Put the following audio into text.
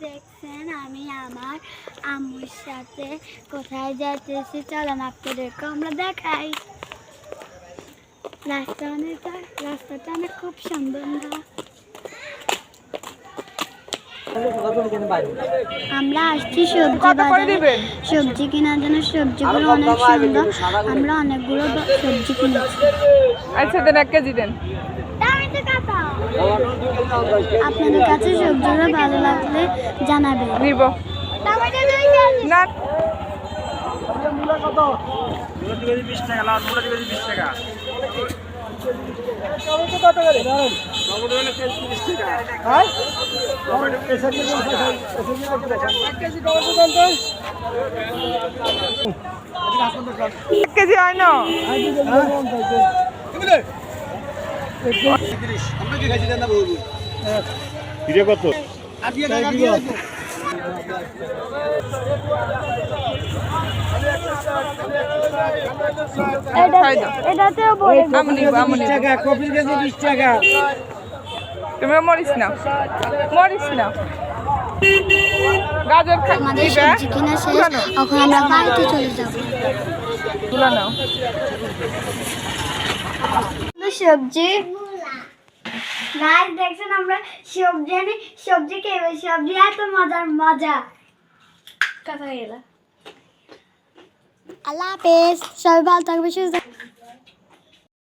দেখছেন আমি আমার আম্মুর সাথে কোথায় যাইতেছি, চলেন আপনাদেরকে আমরা দেখাই। রাস্তাটা অনেক খুব সুন্দর না? আমরা আসছি সবজি বাজারে সবজি কেনার জন্য। সবজিগুলো অনেক সুন্দর, আমরা অনেকগুলো সবজি কিনেছি। আচ্ছা দেন 1 কেজি দেন। আপনাদের কাছে সবজিগুলো ভালো লাগলে জানাবেন। নিব না। কেজি হয় না কত? তুমি মরিস না গাজর আমাদের সবজি কিনা শেষ, এখন আমরা বাড়িতে চলে যাবো। তুলে নাও সবজি গাছ দেখছেন, আমরা সবজি আনি, সবজি খেয়ে সবজি এত মজা কথা গেল। আল্লাহ হাফেজ, সবাই ভালো থাকবে, সুস্থ থাকবে।